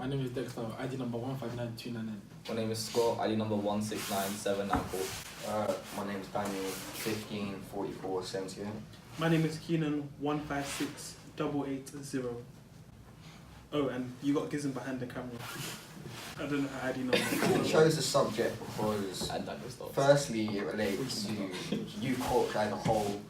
My name is Dexter, ID number 159299. My name is Scott, ID number 1697994. My name is Daniel, 154478. My name is Keenan, 156880. Oh, and you got Gizem behind the camera. I don't know how ID number. We chose the subject because, And that was firstly, it relates to youth culture as a whole,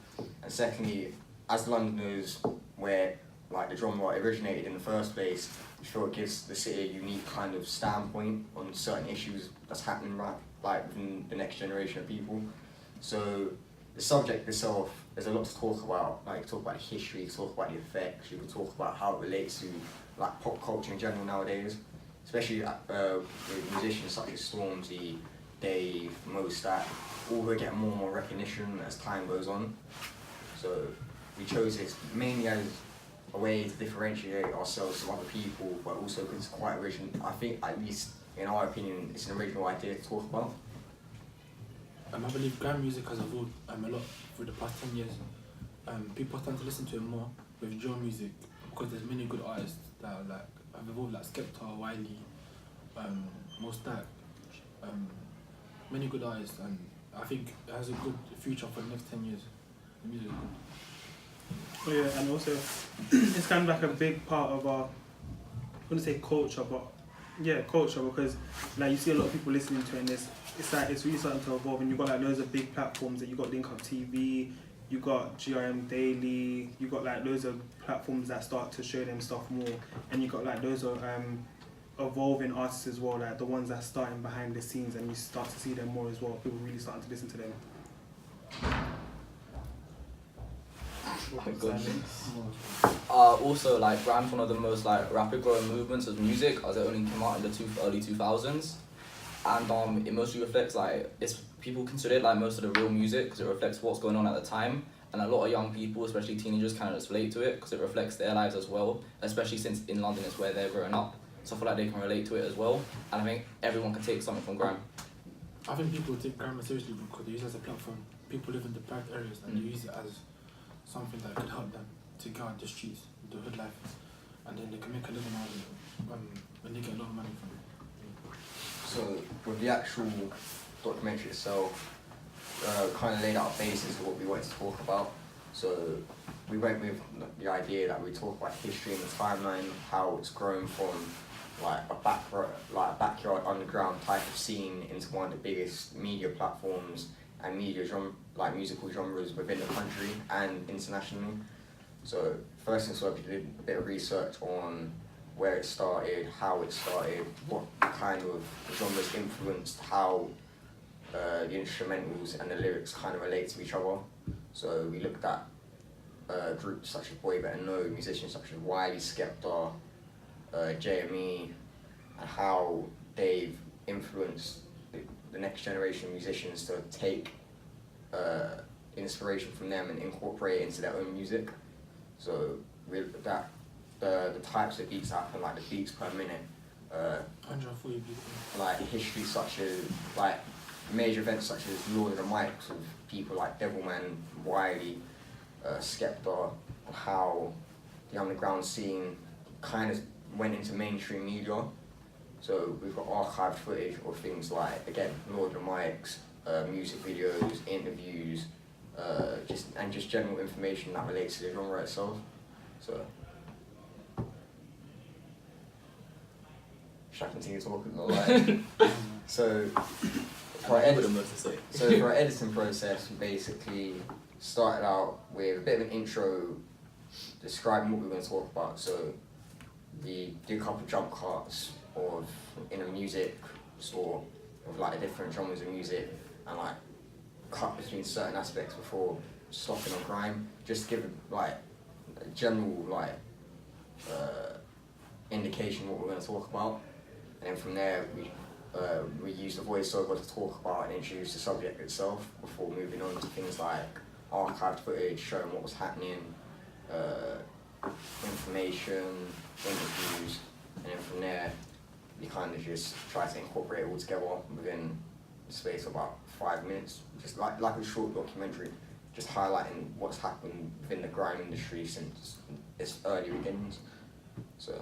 and secondly, as Londoners, where like the genre originated in the first place, we feel it gives the city a unique kind of standpoint on certain issues that's happening right, like within the next generation of people. So the subject itself, there's a lot to talk about. Like, talk about history, you can talk about the effects, you can talk about how it relates to like pop culture in general nowadays, especially with musicians such as Stormzy, Dave, Mostat, all who get more and more recognition as time goes on. So we chose this mainly as a way to differentiate ourselves from other people, but also because it's quite original. I think, at least in our opinion, it's an original idea to talk about. I believe grime music has evolved a lot through the past 10 years. People are starting to listen to it more with drill music because there's many good artists that are like have evolved, like Skepta, Wiley, Mostat, many good artists, and I think it has a good future for the next 10 years. The music is good. Oh yeah, and also it's kind of like a big part of our, I wouldn't say culture, but yeah, culture, because like you see a lot of people listening to it, and it's like it's really starting to evolve, and you've got like loads of big platforms that you got Link Up TV, you got GRM Daily, you got like loads of platforms that start to show them stuff more, and you got like those evolving artists as well, like the ones that are starting behind the scenes, and you start to see them more as well. People really starting to listen to them. Also, like, grime's one of the most like rapid growing movements of music, as it only came out in the early 2000s, and it mostly reflects like people consider it like most of the real music because it reflects what's going on at the time, and a lot of young people, especially teenagers, kind of just relate to it because it reflects their lives as well, especially since in London is where they're growing up, so I feel like they can relate to it as well, and I think everyone can take something from grime. I think people take grime seriously because they use it as a platform. People live in deprived areas and they use it as something that could help them to get out the streets, the hood life, and then they can make a living out of it when they get a lot of money from it. So with the actual documentary itself, kind of laid out a basis of what we wanted to talk about. So we went with the idea that we talk about history and the timeline, how it's grown from like a backyard underground type of scene into one of the biggest media platforms and musical genres within the country and internationally. So first things first, we did a bit of research on where it started, how it started, what kind of genres influenced how the instrumentals and the lyrics kind of relate to each other. So we looked at groups such as Boy Better Know, musicians such as Wiley, Skepta, JME, and how they've influenced the next generation of musicians to take inspiration from them and incorporate it into their own music. So with that, the types of beats happen, like the beats per minute, 140 beats. like history such as like major events such as Lord of the Mics with people like Devilman, Wiley, Skepta, and how the underground scene kind of went into mainstream media. So we've got archived footage of things like, again, Lord of the Mics, music videos, interviews, just general information that relates to the genre itself. So, should I continue talking? So for our editing process, we basically started out with a bit of an intro describing what we were going to talk about. So we did a couple of jump cuts in a music store of like different genres of music and like cut between certain aspects before stopping on grime, just to give like a general like indication what we're going to talk about, and then from there we use the voiceover to talk about and introduce the subject itself before moving on to things like archived footage showing what was happening, information, interviews, and then from there we kind of just try to incorporate it all together within the space of about 5 minutes, just like a short documentary, just highlighting what's happened within the grime industry since its early beginnings. So